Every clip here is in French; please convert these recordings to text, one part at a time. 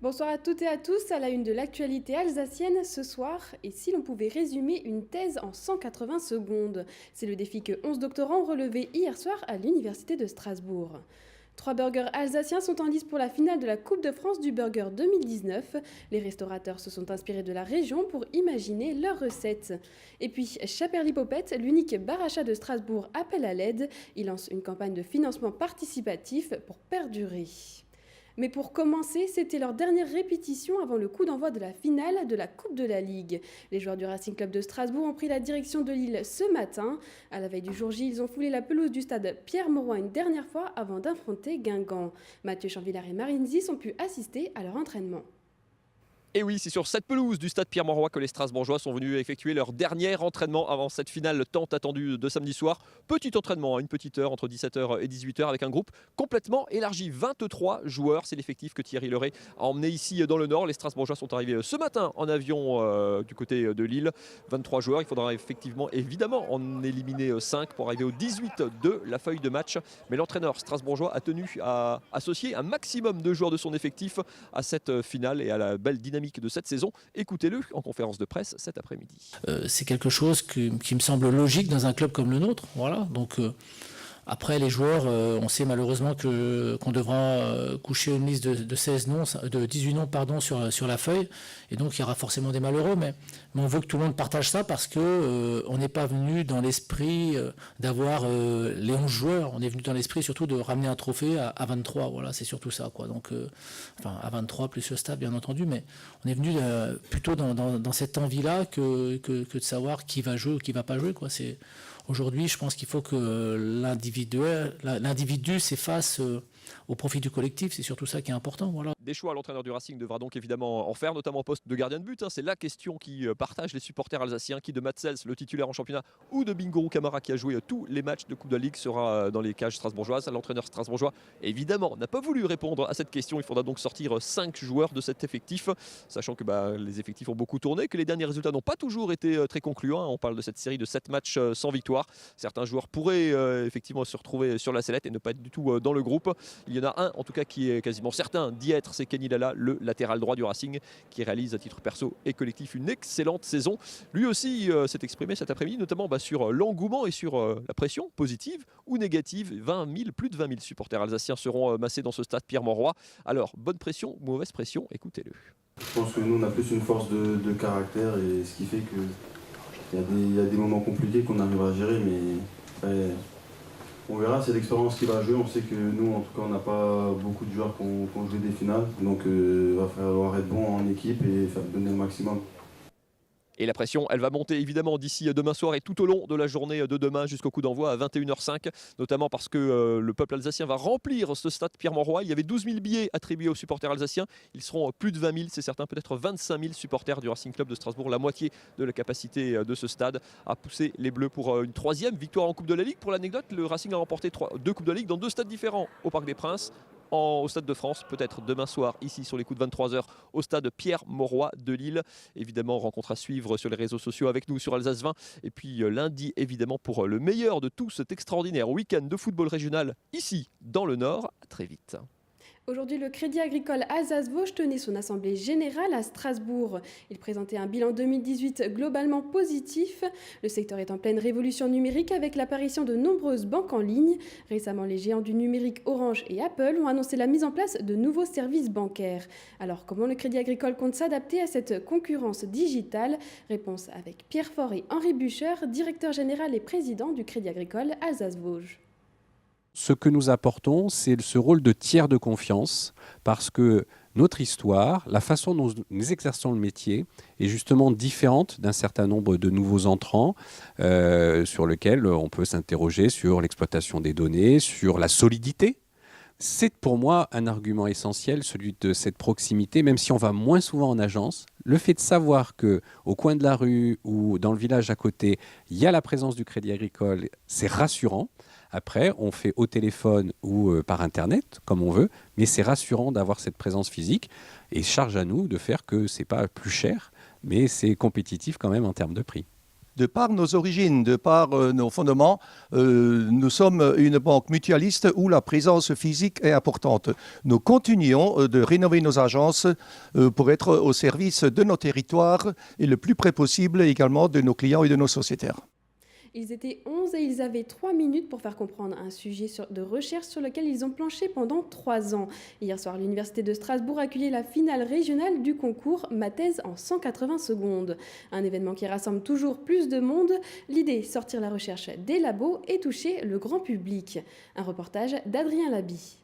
Bonsoir à toutes et à tous, à la une de l'actualité alsacienne ce soir. Et si l'on pouvait résumer une thèse en 180 secondes? C'est le défi que 11 doctorants ont relevé hier soir à l'Université de Strasbourg. 3 burgers alsaciens sont en lice pour la finale de la Coupe de France du Burger 2019. Les restaurateurs se sont inspirés de la région pour imaginer leurs recettes. Et puis, Chaperly-Popette, l'unique bar à chat de Strasbourg, appelle à l'aide. Il lance une campagne de financement participatif pour perdurer. Mais pour commencer, c'était leur dernière répétition avant le coup d'envoi de la finale de la Coupe de la Ligue. Les joueurs du Racing Club de Strasbourg ont pris la direction de Lille ce matin. À la veille du jour J, ils ont foulé la pelouse du stade Pierre-Mauroy une dernière fois avant d'affronter Guingamp. Mathieu Chanvillard et Marine Zis ont pu assister à leur entraînement. Et oui, c'est sur cette pelouse du stade Pierre-Mauroy que les Strasbourgeois sont venus effectuer leur dernier entraînement avant cette finale tant attendue de samedi soir. Petit entraînement à une petite heure, entre 17h et 18h, avec un groupe complètement élargi. 23 joueurs, c'est l'effectif que Thierry Leray a emmené ici dans le Nord. Les Strasbourgeois sont arrivés ce matin en avion du côté de Lille. 23 joueurs, il faudra évidemment en éliminer 5 pour arriver au 18 de la feuille de match. Mais l'entraîneur strasbourgeois a tenu à associer un maximum de joueurs de son effectif à cette finale et à la belle dynamique de cette saison. Écoutez-le en conférence de presse cet après-midi. C'est quelque chose qui me semble logique dans un club comme le nôtre. Voilà. Donc, après, les joueurs, on sait malheureusement qu'on devra coucher une liste de 16 noms, de 18 noms pardon, sur la feuille. Et donc, il y aura forcément des malheureux. Mais on veut que tout le monde partage ça parce qu'on n'est pas venu dans l'esprit d'avoir les 11 joueurs. On est venu dans l'esprit surtout de ramener un trophée à 23. Voilà, c'est surtout ça, quoi. Donc, enfin, à 23 plus le staff, bien entendu. Mais on est venu plutôt dans cette envie-là que de savoir qui va jouer ou qui ne va pas jouer, quoi. Aujourd'hui, je pense qu'il faut que l'individu s'efface au profit du collectif. C'est surtout ça qui est important. Voilà. Des choix, l'entraîneur du Racing devra donc évidemment en faire, notamment au poste de gardien de but. C'est la question qui partage les supporters alsaciens. Qui de Matsels, le titulaire en championnat, ou de Bingourou Kamara, qui a joué tous les matchs de Coupe de la Ligue, sera dans les cages strasbourgeoises. L'entraîneur strasbourgeois, évidemment, n'a pas voulu répondre à cette question. Il faudra donc sortir 5 joueurs de cet effectif, sachant que les effectifs ont beaucoup tourné, que les derniers résultats n'ont pas toujours été très concluants. On parle de cette série de 7 matchs sans victoire. Certains joueurs pourraient effectivement se retrouver sur la sellette et ne pas être du tout dans le groupe. Il y en a un, en tout cas, qui est quasiment certain d'y être, c'est Kenny Lala, le latéral droit du Racing, qui réalise à titre perso et collectif une excellente saison. Lui aussi s'est exprimé cet après-midi, notamment sur l'engouement et sur la pression positive ou négative. Plus de 20 000 supporters alsaciens seront massés dans ce stade Pierre-Mauroy. Alors, bonne pression, mauvaise pression, écoutez-le. Je pense que nous, on a plus une force de caractère, et ce qui fait que il y a des moments compliqués qu'on arrive à gérer, mais après, on verra, c'est l'expérience qui va jouer. On sait que nous, en tout cas, on n'a pas beaucoup de joueurs qui ont joué des finales, donc il va falloir être bon en équipe et faire donner le maximum. Et la pression, elle va monter évidemment d'ici demain soir et tout au long de la journée de demain jusqu'au coup d'envoi à 21h05, notamment parce que le peuple alsacien va remplir ce stade Pierre-Mauroy. Il y avait 12 000 billets attribués aux supporters alsaciens. Ils seront plus de 20 000, c'est certain, peut-être 25 000 supporters du Racing Club de Strasbourg, la moitié de la capacité de ce stade, à pousser les Bleus pour une 3e victoire en Coupe de la Ligue. Pour l'anecdote, le Racing a remporté 2 Coupes de la Ligue dans 2 stades différents, au Parc des Princes, au Stade de France, peut-être demain soir, ici sur les coups de 23h, au stade Pierre-Mauroy de Lille. Évidemment, rencontre à suivre sur les réseaux sociaux avec nous sur Alsace 20. Et puis lundi, évidemment, pour le meilleur de tout cet extraordinaire week-end de football régional ici, dans le Nord. À très vite. Aujourd'hui, le Crédit Agricole Alsace-Vosges tenait son assemblée générale à Strasbourg. Il présentait un bilan 2018 globalement positif. Le secteur est en pleine révolution numérique avec l'apparition de nombreuses banques en ligne. Récemment, les géants du numérique Orange et Apple ont annoncé la mise en place de nouveaux services bancaires. Alors, comment le Crédit Agricole compte s'adapter à cette concurrence digitale? Réponse avec Pierre Faure et Henri Bucher, directeur général et président du Crédit Agricole Alsace-Vosges. Ce que nous apportons, c'est ce rôle de tiers de confiance, parce que notre histoire, la façon dont nous exerçons le métier, est justement différente d'un certain nombre de nouveaux entrants sur lesquels on peut s'interroger sur l'exploitation des données, sur la solidité. C'est pour moi un argument essentiel, celui de cette proximité, même si on va moins souvent en agence. Le fait de savoir qu'au coin de la rue ou dans le village à côté, il y a la présence du Crédit Agricole, c'est rassurant. Après, on fait au téléphone ou par Internet, comme on veut, mais c'est rassurant d'avoir cette présence physique. Et charge à nous de faire que ce n'est pas plus cher, mais c'est compétitif quand même en termes de prix. de par nos origines, de par nos fondements, nous sommes une banque mutualiste où la présence physique est importante. Nous continuons de rénover nos agences pour être au service de nos territoires et le plus près possible également de nos clients et de nos sociétaires. Ils étaient 11 et ils avaient 3 minutes pour faire comprendre un sujet de recherche sur lequel ils ont planché pendant 3 ans. Hier soir, l'Université de Strasbourg accueillait la finale régionale du concours Ma thèse en 180 secondes. Un événement qui rassemble toujours plus de monde. L'idée, sortir la recherche des labos et toucher le grand public. Un reportage d'Adrien Laby.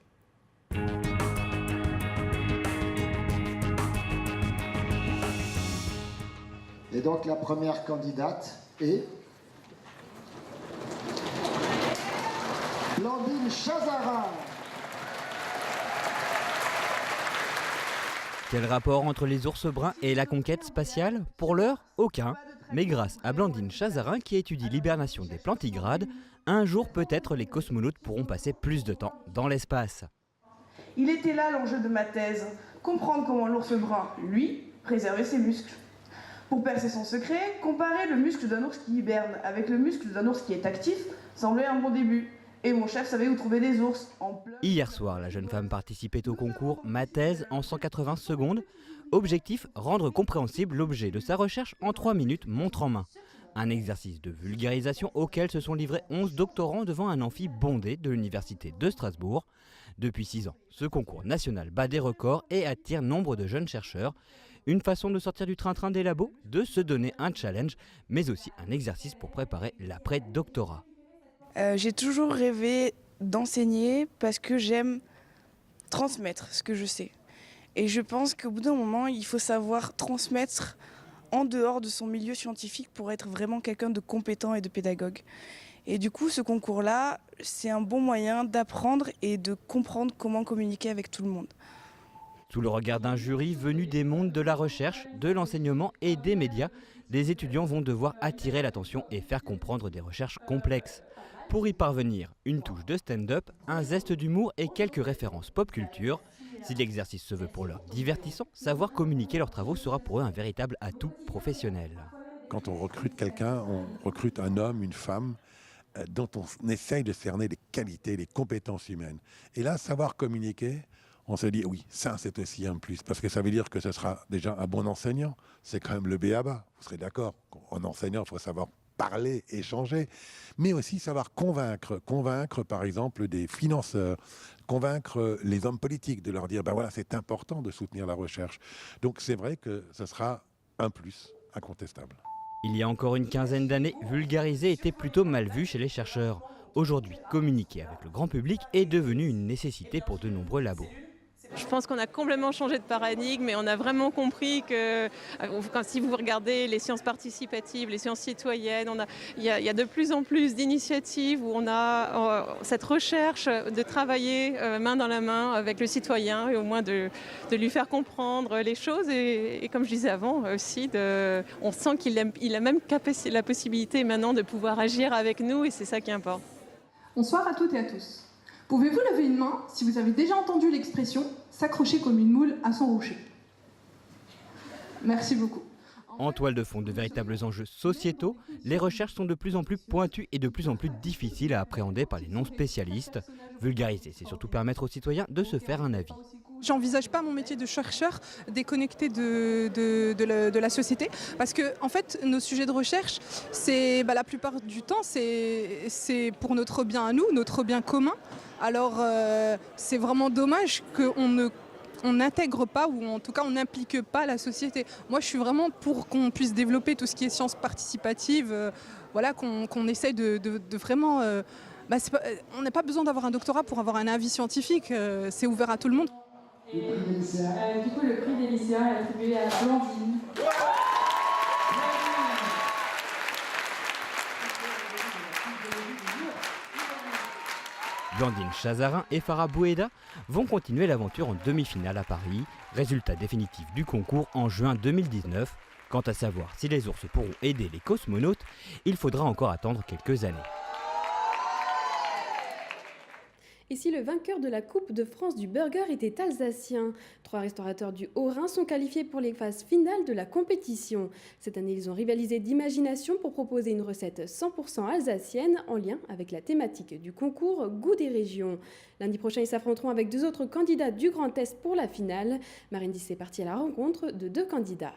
Et donc la première candidate est Blandine Chazarin. Quel rapport entre les ours bruns et la conquête spatiale? Pour l'heure, aucun. Mais grâce à Blandine Chazarin qui étudie l'hibernation des plantigrades, un jour peut-être les cosmonautes pourront passer plus de temps dans l'espace. Il était là l'enjeu de ma thèse, comprendre comment l'ours brun, lui, préservait ses muscles. Pour percer son secret, comparer le muscle d'un ours qui hiberne avec le muscle d'un ours qui est actif semblait un bon début. Et mon chef savait où trouver des ours en plein... Hier soir, la jeune femme participait au concours Ma thèse en 180 secondes. Objectif, rendre compréhensible l'objet de sa recherche en 3 minutes montre en main. Un exercice de vulgarisation auquel se sont livrés 11 doctorants devant un amphi bondé de l'Université de Strasbourg. Depuis 6 ans, ce concours national bat des records et attire nombre de jeunes chercheurs. Une façon de sortir du train-train des labos, de se donner un challenge, mais aussi un exercice pour préparer l'après-doctorat. J'ai toujours rêvé d'enseigner parce que j'aime transmettre ce que je sais. Et je pense qu'au bout d'un moment, il faut savoir transmettre en dehors de son milieu scientifique pour être vraiment quelqu'un de compétent et de pédagogue. Et du coup, ce concours-là, c'est un bon moyen d'apprendre et de comprendre comment communiquer avec tout le monde. Sous le regard d'un jury venu des mondes de la recherche, de l'enseignement et des médias, les étudiants vont devoir attirer l'attention et faire comprendre des recherches complexes. Pour y parvenir, une touche de stand-up, un zeste d'humour et quelques références pop culture. Si l'exercice se veut pour leur divertissant, savoir communiquer leurs travaux sera pour eux un véritable atout professionnel. Quand on recrute quelqu'un, on recrute un homme, une femme, dont on essaye de cerner les qualités, les compétences humaines. Et là, savoir communiquer, on se dit oui, ça c'est aussi un plus, parce que ça veut dire que ce sera déjà un bon enseignant. C'est quand même le b.a.-ba, vous serez d'accord. En enseignant, il faut savoir parler, échanger, mais aussi savoir convaincre par exemple des financeurs, convaincre les hommes politiques, de leur dire ben voilà, c'est important de soutenir la recherche. Donc c'est vrai que ce sera un plus incontestable. Il y a encore une quinzaine d'années, vulgariser était plutôt mal vu chez les chercheurs. Aujourd'hui, communiquer avec le grand public est devenu une nécessité pour de nombreux labos. Je pense qu'on a complètement changé de paradigme et on a vraiment compris que si vous regardez les sciences participatives, les sciences citoyennes, il y a de plus en plus d'initiatives où on a cette recherche de travailler main dans la main avec le citoyen et au moins de lui faire comprendre les choses et comme je disais avant aussi, on sent qu'il a même la possibilité maintenant de pouvoir agir avec nous et c'est ça qui importe. Bonsoir à toutes et à tous. Pouvez-vous lever une main si vous avez déjà entendu l'expression « s'accrocher comme une moule à son rocher ». Merci beaucoup. En toile de fond de véritables enjeux sociétaux, les recherches sont de plus en plus pointues et de plus en plus difficiles à appréhender par les non-spécialistes. Vulgariser, c'est surtout permettre aux citoyens de se faire un avis. J'envisage pas mon métier de chercheur déconnecté de la société parce que en fait nos sujets de recherche c'est la plupart du temps c'est pour notre bien à nous, notre bien commun. Alors c'est vraiment dommage qu'on n'intègre pas ou en tout cas on n'implique pas la société. Moi je suis vraiment pour qu'on puisse développer tout ce qui est sciences participatives, voilà, qu'on essaye de vraiment... on n'a pas besoin d'avoir un doctorat pour avoir un avis scientifique, c'est ouvert à tout le monde. Du coup, le prix des lycéens est attribué à Blandine. Blandine Chazarin et Farah Boueda vont continuer l'aventure en demi-finale à Paris. Résultat définitif du concours en juin 2019. Quant à savoir si les ours pourront aider les cosmonautes, il faudra encore attendre quelques années. Et si le vainqueur de la Coupe de France du burger était alsacien? 3 restaurateurs du Haut-Rhin sont qualifiés pour les phases finales de la compétition. Cette année, ils ont rivalisé d'imagination pour proposer une recette 100% alsacienne en lien avec la thématique du concours Goût des régions. Lundi prochain, ils s'affronteront avec 2 autres candidats du Grand Est pour la finale. Marine Dix est partie à la rencontre de 2 candidats.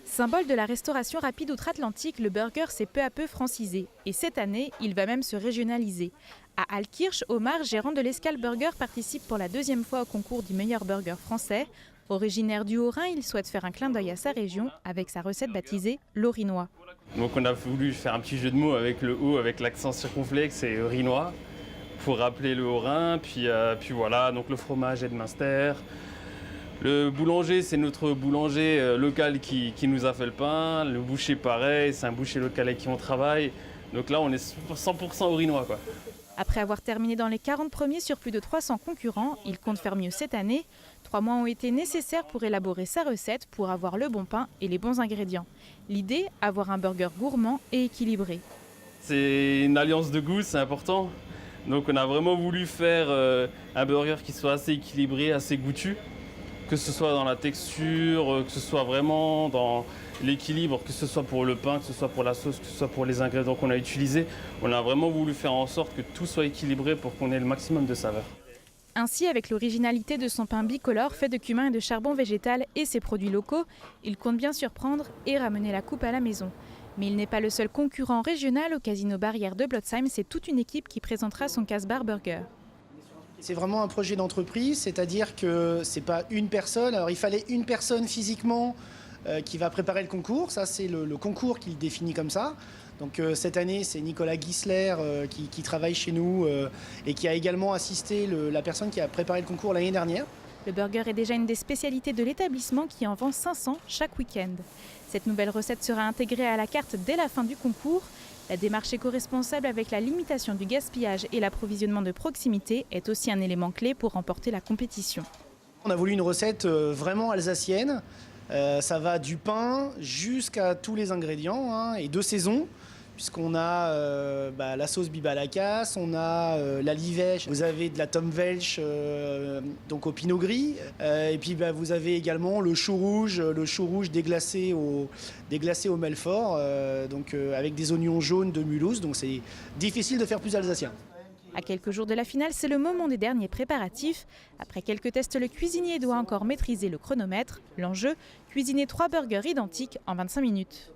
Symbole de la restauration rapide outre-Atlantique, le burger s'est peu à peu francisé. Et cette année, il va même se régionaliser. À Altkirch, Omar, gérant de l'Escale Burger, participe pour la 2e fois au concours du meilleur burger français. Originaire du Haut-Rhin, il souhaite faire un clin d'œil à sa région avec sa recette baptisée l'Orinois. Donc on a voulu faire un petit jeu de mots avec le O, avec l'accent circonflexe et Rhinois, pour rappeler le Haut-Rhin. Puis voilà, donc le fromage est de Münster. Le boulanger, c'est notre boulanger local qui nous a fait le pain. Le boucher, pareil, c'est un boucher local avec qui on travaille. Donc là, on est 100% Haut-Rhinois, quoi. Après avoir terminé dans les 40 premiers sur plus de 300 concurrents, il compte faire mieux cette année. 3 mois ont été nécessaires pour élaborer sa recette, pour avoir le bon pain et les bons ingrédients. L'idée, avoir un burger gourmand et équilibré. C'est une alliance de goût, c'est important. Donc on a vraiment voulu faire un burger qui soit assez équilibré, assez goûtu. Que ce soit dans la texture, que ce soit vraiment dans l'équilibre, que ce soit pour le pain, que ce soit pour la sauce, que ce soit pour les ingrédients qu'on a utilisés. On a vraiment voulu faire en sorte que tout soit équilibré pour qu'on ait le maximum de saveur. Ainsi, avec l'originalité de son pain bicolore fait de cumin et de charbon végétal et ses produits locaux, il compte bien surprendre et ramener la coupe à la maison. Mais il n'est pas le seul concurrent régional au Casino Barrière de Blotzheim, c'est toute une équipe qui présentera son Casbah Burger. C'est vraiment un projet d'entreprise, c'est-à-dire que c'est pas une personne. Alors il fallait une personne physiquement qui va préparer le concours. Ça, c'est le concours qui le définit comme ça. Donc cette année, c'est Nicolas Gisler qui travaille chez nous et qui a également assisté la personne qui a préparé le concours l'année dernière. Le burger est déjà une des spécialités de l'établissement qui en vend 500 chaque week-end. Cette nouvelle recette sera intégrée à la carte dès la fin du concours. La démarche éco-responsable avec la limitation du gaspillage et l'approvisionnement de proximité est aussi un élément clé pour remporter la compétition. On a voulu une recette vraiment alsacienne. Ça va du pain jusqu'à tous les ingrédients et de saison, puisqu'on a la sauce bibalakas, on a la livèche, vous avez de la Tom Welch donc au pinot gris, et puis vous avez également le chou rouge déglacé au Melfort, donc avec des oignons jaunes de Mulhouse, donc c'est difficile de faire plus alsacien. À quelques jours de la finale, c'est le moment des derniers préparatifs. Après quelques tests, le cuisinier doit encore maîtriser le chronomètre. L'enjeu, cuisiner 3 burgers identiques en 25 minutes.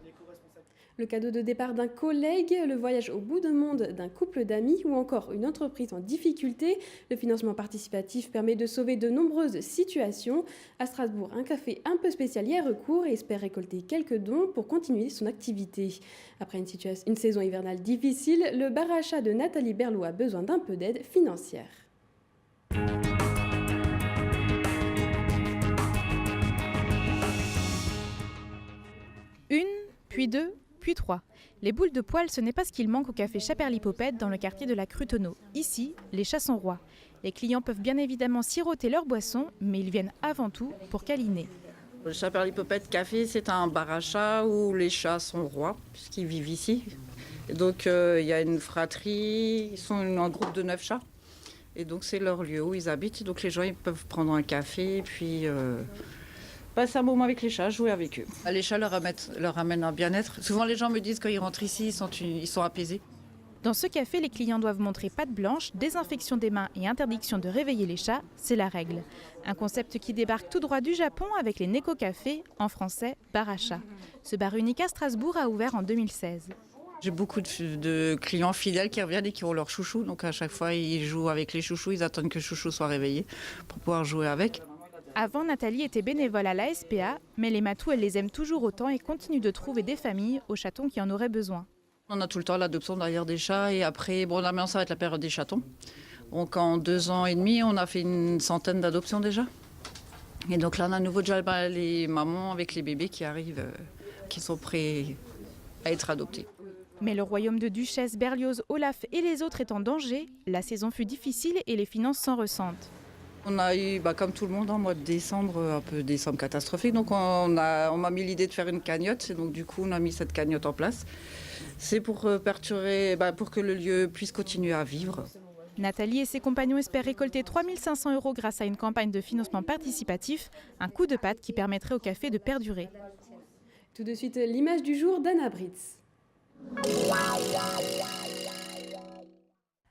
Le cadeau de départ d'un collègue, le voyage au bout du monde d'un couple d'amis ou encore une entreprise en difficulté. Le financement participatif permet de sauver de nombreuses situations. À Strasbourg, un café un peu spécial y a recours et espère récolter quelques dons pour continuer son activité. Après une saison hivernale difficile, le bar à chat de Nathalie Berlot a besoin d'un peu d'aide financière. Une, puis 2, puis 3. Les boules de poils, ce n'est pas ce qu'il manque au café Chaperlipopette dans le quartier de la Crutonneau. Ici, les chats sont rois. Les clients peuvent bien évidemment siroter leur boisson, mais ils viennent avant tout pour câliner. Le Chaperlipopette Café, c'est un bar à chats où les chats sont rois, puisqu'ils vivent ici. Et donc il y a une fratrie, ils sont un groupe de 9 chats. Et donc c'est leur lieu où ils habitent. Donc les gens ils peuvent prendre un café et puis passer un moment avec les chats, jouer avec eux. Les chats leur amènent un bien-être. Souvent les gens me disent quand ils rentrent ici, ils sont apaisés. Dans ce café, les clients doivent montrer patte blanche, désinfection des mains et interdiction de réveiller les chats, c'est la règle. Un concept qui débarque tout droit du Japon avec les Neko Café, en français bar à chat. Ce bar unique à Strasbourg a ouvert en 2016. J'ai beaucoup de clients fidèles qui reviennent et qui ont leur chouchou. Donc à chaque fois, ils jouent avec les chouchous, ils attendent que le chouchou soit réveillé pour pouvoir jouer avec. Avant, Nathalie était bénévole à la SPA, mais les matous, elle les aime toujours autant et continue de trouver des familles aux chatons qui en auraient besoin. On a tout le temps l'adoption derrière des chats et après, là maintenant ça va être la période des chatons. Donc en 2 ans et demi, on a fait une centaine d'adoptions déjà. Et donc là, on a à nouveau déjà les mamans avec les bébés qui arrivent, qui sont prêts à être adoptés. Mais le royaume de Duchesse, Berlioz, Olaf et les autres est en danger. La saison fut difficile et les finances s'en ressentent. On a eu, comme tout le monde, en mois de décembre, un peu décembre catastrophique. Donc on m'a mis l'idée de faire une cagnotte. Et donc du coup, on a mis cette cagnotte en place. C'est pour pour que le lieu puisse continuer à vivre. Nathalie et ses compagnons espèrent récolter 3 500 € grâce à une campagne de financement participatif, un coup de patte qui permettrait au café de perdurer. Tout de suite, l'image du jour d'Anna Britz.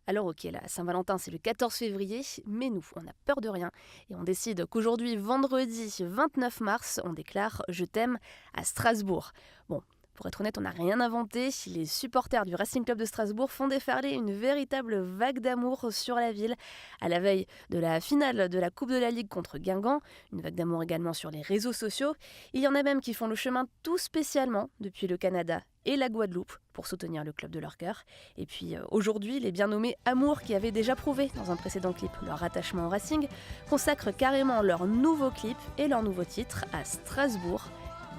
Alors ok, la Saint-Valentin c'est le 14 février, mais nous, on a peur de rien et on décide qu'aujourd'hui, vendredi 29 mars, on déclare « Je t'aime » à Strasbourg. Bon, pour être honnête, on n'a rien inventé. Les supporters du Racing Club de Strasbourg font déferler une véritable vague d'amour sur la ville à la veille de la finale de la Coupe de la Ligue contre Guingamp. Une vague d'amour également sur les réseaux sociaux. Il y en a même qui font le chemin tout spécialement depuis le Canada et la Guadeloupe pour soutenir le club de leur cœur. Et puis aujourd'hui, les bien nommés Amour qui avaient déjà prouvé dans un précédent clip leur attachement au Racing consacrent carrément leur nouveau clip et leur nouveau titre à Strasbourg.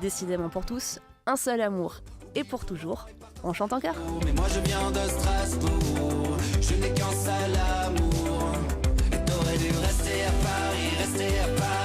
Décidément pour tous, un seul amour et pour toujours, on chante en chœur. Mais moi je viens de Strasbourg, je n'ai qu'un seul amour. Et t'aurais dû rester à Paris, rester à Paris.